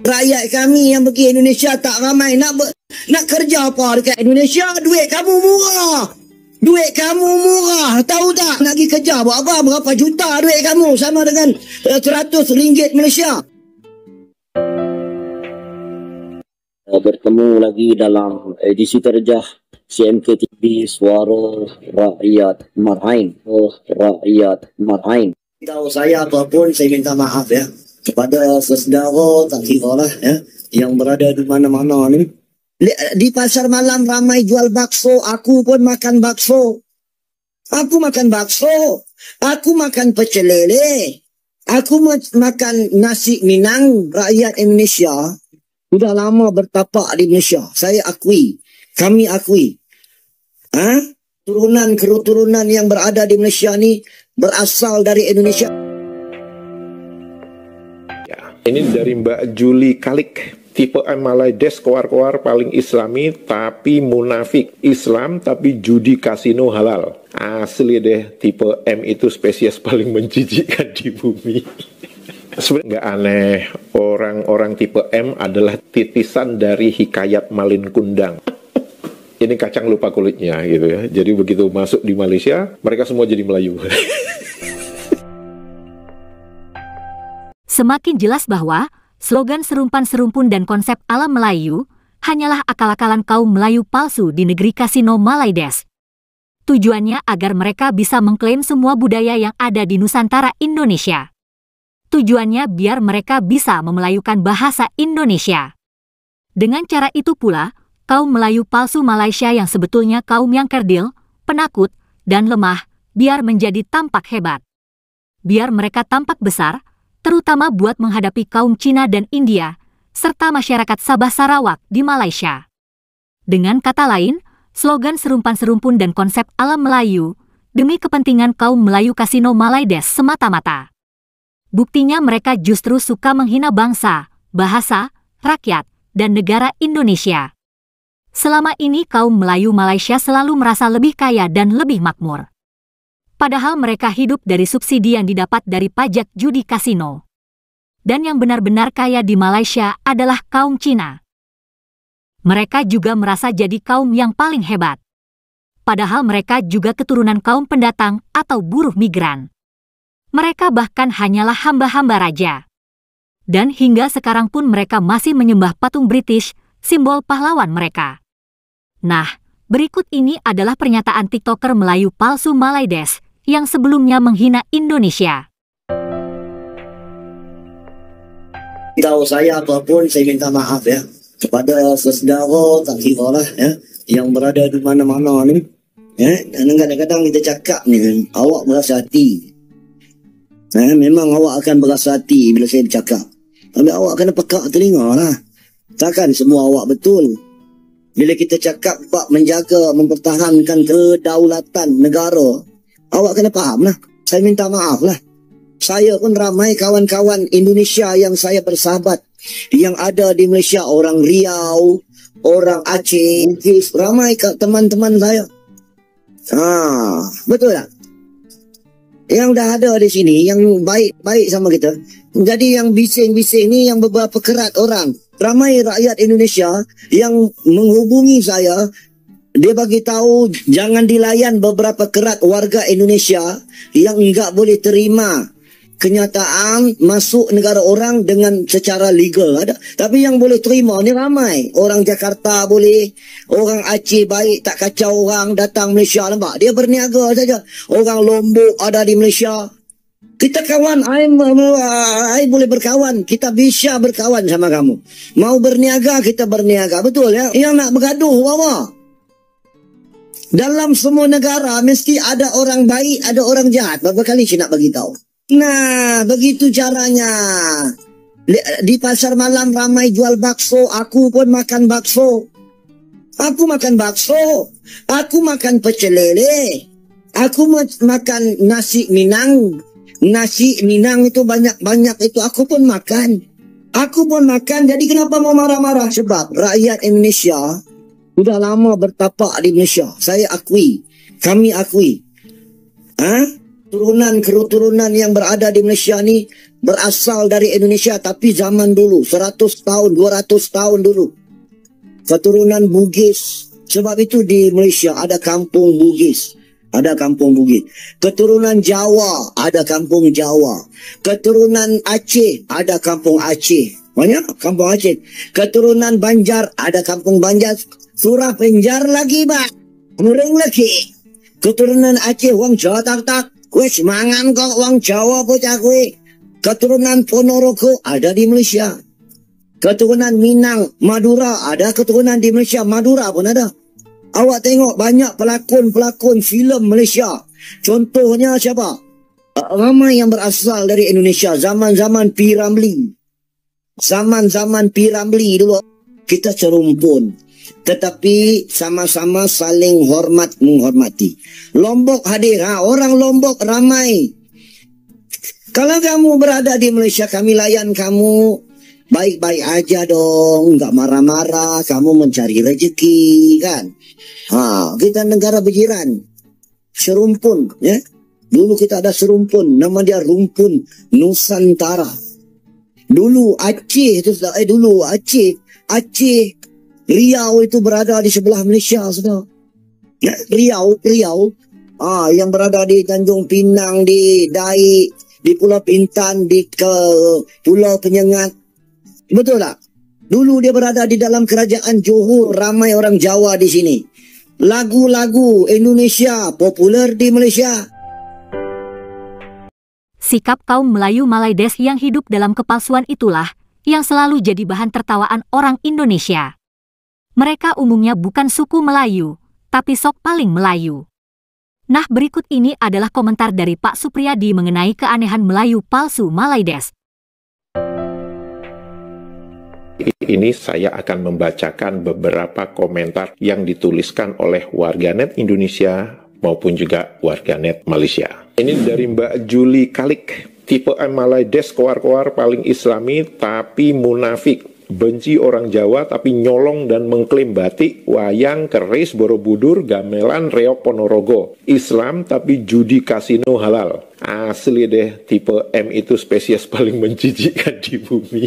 Rakyat kami yang pergi Indonesia tak ramai nak kerja apa dekat Indonesia. Duit kamu murah. Duit kamu murah. Tahu tak nak pergi kerja buat apa? Berapa juta duit kamu sama dengan RM100 Malaysia. Bertemu lagi dalam edisi terjah CMK TV Suara Rakyat Marain. Rakyat Marain. Tahu saya apapun, saya minta maaf ya kepada saudara, tak kira lah ya, yang berada di mana-mana ni. Di pasar malam ramai jual bakso, aku pun makan bakso. Aku makan bakso, aku makan pecel lele, aku makan nasi Minang. Rakyat Indonesia sudah lama bertapak di Malaysia. Saya akui, kami akui. Keturunan yang berada di Malaysia ni berasal dari Indonesia. Ini dari Mbak Juli Kalik, tipe M Malaides, koar-koar paling islami tapi munafik, Islam tapi judi kasino halal. Asli deh, tipe M itu spesies paling menjijikkan di bumi. Sebenarnya nggak aneh, orang-orang tipe M adalah titisan dari Hikayat Malin Kundang. Ini kacang lupa kulitnya gitu ya. Jadi begitu masuk di Malaysia, mereka semua jadi Melayu. Semakin jelas bahwa slogan serumpan serumpun dan konsep alam Melayu hanyalah akal-akalan kaum Melayu palsu di negeri kasino Malaides. Tujuannya agar mereka bisa mengklaim semua budaya yang ada di Nusantara Indonesia. Tujuannya biar mereka bisa memelayukan bahasa Indonesia. Dengan cara itu pula, kaum Melayu palsu Malaysia yang sebetulnya kaum yang kerdil, penakut, dan lemah, biar menjadi tampak hebat. Biar mereka tampak besar, terutama buat menghadapi kaum Cina dan India, serta masyarakat Sabah Sarawak di Malaysia. Dengan kata lain, slogan serumpan serumpun dan konsep alam Melayu demi kepentingan kaum Melayu kasino Malaides semata-mata. Buktinya mereka justru suka menghina bangsa, bahasa, rakyat, dan negara Indonesia. Selama ini kaum Melayu Malaysia selalu merasa lebih kaya dan lebih makmur. Padahal mereka hidup dari subsidi yang didapat dari pajak judi kasino. Dan yang benar-benar kaya di Malaysia adalah kaum Cina. Mereka juga merasa jadi kaum yang paling hebat. Padahal mereka juga keturunan kaum pendatang atau buruh migran. Mereka bahkan hanyalah hamba-hamba raja. Dan hingga sekarang pun mereka masih menyembah patung British, simbol pahlawan mereka. Nah, berikut ini adalah pernyataan TikToker Melayu palsu Malaides yang sebelumnya menghina Indonesia. Tahu saya apapun, saya minta maaf ya kepada saudara, tak kira lah ya, yang berada di mana-mana ni. Kadang-kadang kita cakap ni, awak berasa hati. Memang awak akan berasa hati bila saya bercakap. Tapi awak kena pekak telinga lah. Takkan semua awak betul. Bila kita cakap bab menjaga, mempertahankan kedaulatan negara, awak kena faham lah. Saya minta maaf lah. Saya pun ramai kawan-kawan Indonesia yang saya bersahabat, yang ada di Malaysia. Orang Riau, orang Aceh, ramai teman-teman saya. Betul tak? Yang dah ada di sini, yang baik-baik sama kita. Jadi yang bising-bising ni, yang beberapa kerat orang. Ramai rakyat Indonesia yang menghubungi saya. Dia bagi tahu jangan dilayan beberapa kerat warga Indonesia yang enggak boleh terima kenyataan masuk negara orang dengan secara legal. Tapi yang boleh terima ni ramai. Orang Jakarta boleh, orang Aceh baik, tak kacau orang datang Malaysia, nampak? Dia berniaga saja. Orang Lombok ada di Malaysia. Kita kawan, I boleh berkawan. Kita bisa berkawan sama kamu. Mau berniaga, kita berniaga. Betul ya? Yang nak bergaduh, apa? Dalam semua negara mesti ada orang baik, ada orang jahat. Berapa kali saya nak bagi tahu? Nah, begitu caranya. Di pasar malam ramai jual bakso, aku pun makan bakso. Aku makan bakso, aku makan pecel lele, aku makan nasi Minang. Nasi Minang itu banyak-banyak itu aku pun makan. Aku pun makan, jadi kenapa mau marah-marah? Sebab rakyat Indonesia sudah lama bertapak di Malaysia. Saya akui, kami akui. Keturunan yang berada di Malaysia ni berasal dari Indonesia, tapi zaman dulu, 100 tahun, 200 tahun dulu. Keturunan Bugis. Sebab itu di Malaysia ada kampung Bugis. Ada kampung Bugis. Keturunan Jawa, ada kampung Jawa. Keturunan Aceh, ada kampung Aceh. Banyak kampung Aceh. Keturunan Banjar, ada kampung Banjar. Surah Penjar lagi, Pak. Muring lagi. Keturunan Aceh, wang Jawa tak. Kue semangan kok, wang Jawa bocah kue. Keturunan Ponorogo, ada di Malaysia. Keturunan Minang, Madura, ada keturunan di Malaysia. Madura pun ada. Awak tengok banyak pelakon-pelakon filem Malaysia. Contohnya siapa? Ramai yang berasal dari Indonesia. Zaman-zaman P. Ramlee. Zaman-zaman P. Ramlee dulu. Kita serumpun. Tetapi sama-sama saling hormat menghormati. Lombok hadir. Orang Lombok ramai. Kalau kamu berada di Malaysia, kami layan kamu baik-baik aja dong, nggak marah-marah, kamu mencari rezeki kan. Kita negara berjiran, serumpun ya. Dulu kita ada serumpun, nama dia Rumpun Nusantara. Dulu Aceh itu Aceh Riau itu berada di sebelah Malaysia sudah. Ya, Riau yang berada di Tanjung Pinang, di Daik, di Pulau Pintan, di Pulau Penyengat. Betul tak? Dulu dia berada di dalam kerajaan Johor, ramai orang Jawa di sini. Lagu-lagu Indonesia populer di Malaysia. Sikap kaum Melayu Malaides yang hidup dalam kepalsuan itulah yang selalu jadi bahan tertawaan orang Indonesia. Mereka umumnya bukan suku Melayu, tapi sok paling Melayu. Nah, berikut ini adalah komentar dari Pak Supriyadi mengenai keanehan Melayu palsu Malaides. Ini saya akan membacakan beberapa komentar yang dituliskan oleh warganet Indonesia maupun juga warganet Malaysia. Ini dari Mbak Julie Kalik. Tipe Malaides koar-koar paling islami tapi munafik. Benci orang Jawa tapi nyolong dan mengklaim batik, wayang, keris, borobudur, gamelan, reok, ponorogo. Islam tapi judi kasino halal. Asli deh, tipe M itu spesies paling menjijikkan di bumi.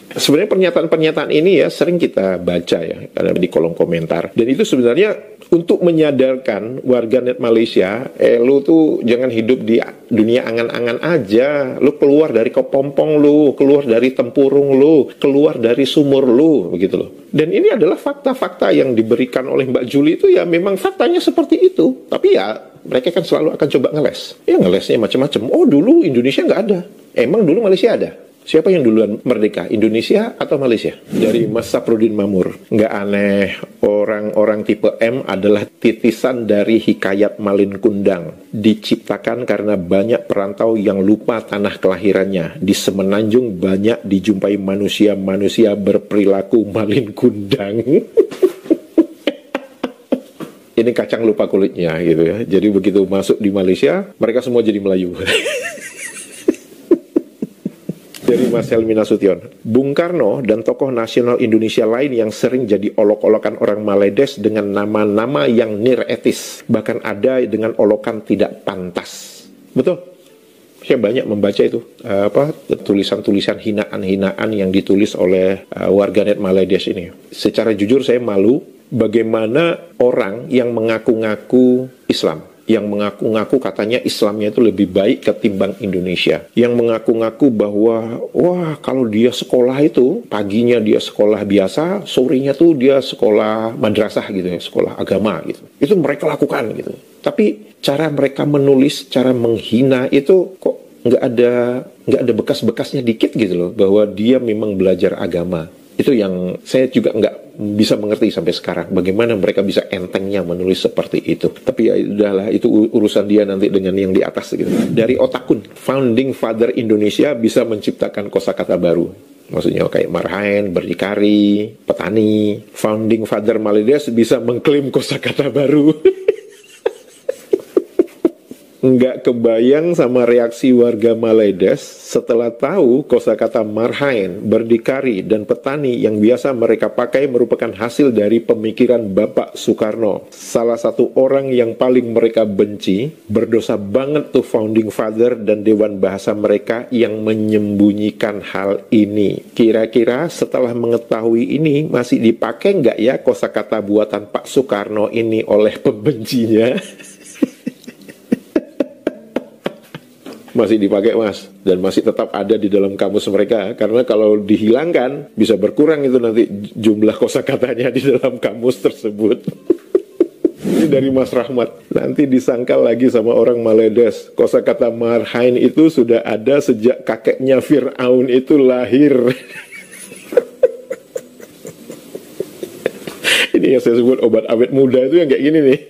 Sebenarnya pernyataan-pernyataan ini ya sering kita baca ya karena di kolom komentar. Dan itu sebenarnya untuk menyadarkan warganet Malaysia, lu tuh jangan hidup di dunia angan-angan aja. Lu keluar dari kepompong lu, keluar dari tempurung lu, keluar dari sumur lu, begitu loh. Dan ini adalah fakta-fakta yang diberikan oleh Mbak Julie itu ya memang faktanya seperti itu. Tapi ya mereka kan selalu akan coba ngeles. Ya ngelesnya macam-macam. Oh dulu Indonesia nggak ada. Emang dulu Malaysia ada? Siapa yang duluan merdeka? Indonesia atau Malaysia? Dari Mas Saprudin Mamur. Nggak aneh, orang-orang tipe M adalah titisan dari hikayat Malin Kundang. Diciptakan karena banyak perantau yang lupa tanah kelahirannya. Di Semenanjung banyak dijumpai manusia-manusia berperilaku Malin Kundang. Ini kacang lupa kulitnya gitu ya. Jadi begitu masuk di Malaysia, mereka semua jadi Melayu. Dari Mas Helmi Nasution. Bung Karno dan tokoh nasional Indonesia lain yang sering jadi olok-olokan orang Malaides dengan nama-nama yang nir etis. Bahkan ada dengan olokan tidak pantas. Betul? Saya banyak membaca itu. Tulisan-tulisan hinaan-hinaan yang ditulis oleh warganet Malaides ini. Secara jujur saya malu bagaimana orang yang mengaku-ngaku Islam, yang mengaku-ngaku katanya Islamnya itu lebih baik ketimbang Indonesia, yang mengaku-ngaku bahwa wah kalau dia sekolah itu paginya dia sekolah biasa, sorenya tuh dia sekolah madrasah gitu ya, sekolah agama gitu. Itu mereka lakukan gitu. Tapi cara mereka menulis, cara menghina itu kok nggak ada bekas-bekasnya dikit gitu loh, bahwa dia memang belajar agama. Itu yang saya juga nggak bisa mengerti sampai sekarang. Bagaimana mereka bisa entengnya menulis seperti itu. Tapi ya udahlah, itu urusan dia nanti dengan yang di atas gitu. Dari Otakun, Founding Father Indonesia bisa menciptakan kosakata baru. Maksudnya kayak marhaen, berdikari, petani. Founding Father Malaides bisa mengklaim kosakata baru. Nggak kebayang sama reaksi warga Malaides setelah tahu kosakata marhain, berdikari, dan petani yang biasa mereka pakai merupakan hasil dari pemikiran Bapak Soekarno. Salah satu orang yang paling mereka benci, berdosa banget tuh founding father dan dewan bahasa mereka yang menyembunyikan hal ini. Kira-kira setelah mengetahui ini masih dipakai nggak ya kosakata buatan Pak Soekarno ini oleh pembencinya? Masih dipakai, Mas, dan masih tetap ada di dalam kamus mereka, karena kalau dihilangkan bisa berkurang itu nanti jumlah kosakatanya di dalam kamus tersebut. Ini dari Mas Rahmat. Nanti disangkal lagi sama orang Malaides, kosakata marhain itu sudah ada sejak kakeknya Fir'aun itu lahir. Ini yang saya sebut obat awet muda itu yang kayak gini nih.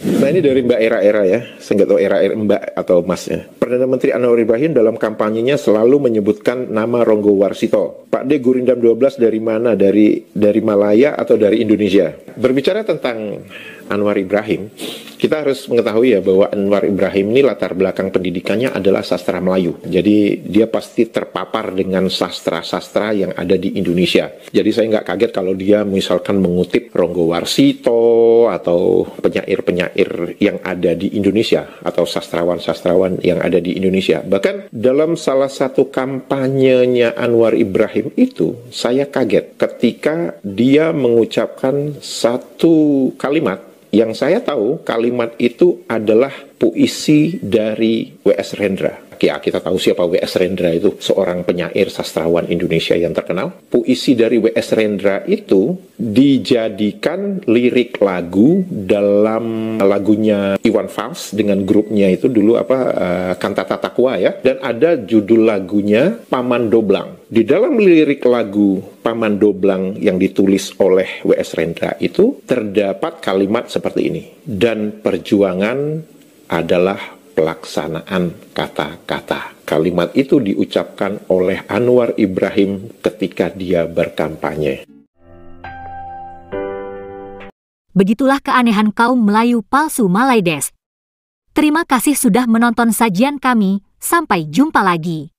Nah, ini dari Mbak Era-Era ya, saya nggak tahu Era-Era Mbak atau Masnya. Perdana Menteri Anwar Ibrahim dalam kampanyenya selalu menyebutkan nama Ronggo Warsito. Pak D Gurindam 12 dari mana? Dari Malaya atau dari Indonesia? Berbicara tentang Anwar Ibrahim, kita harus mengetahui ya bahwa Anwar Ibrahim ini latar belakang pendidikannya adalah sastra Melayu. Jadi dia pasti terpapar dengan sastra-sastra yang ada di Indonesia. Jadi saya nggak kaget kalau dia misalkan mengutip Ronggo Warsito atau penyair-penyair yang ada di Indonesia atau sastrawan-sastrawan yang ada di Indonesia. Bahkan dalam salah satu kampanyenya Anwar Ibrahim itu, saya kaget ketika dia mengucapkan satu kalimat yang saya tahu kalimat itu adalah puisi dari W.S. Rendra. Ya, kita tahu siapa W.S. Rendra itu, seorang penyair sastrawan Indonesia yang terkenal. Puisi dari W.S. Rendra itu dijadikan lirik lagu dalam lagunya Iwan Fals dengan grupnya itu dulu Kantata Takwa ya. Dan ada judul lagunya Paman Doblang. Di dalam lirik lagu Paman Doblang yang ditulis oleh W.S. Rendra itu terdapat kalimat seperti ini. Dan perjuangan adalah pelaksanaan kata-kata. Kalimat itu diucapkan oleh Anwar Ibrahim ketika dia berkampanye. Begitulah keanehan kaum Melayu palsu Malaides. Terima kasih sudah menonton sajian kami. Sampai jumpa lagi.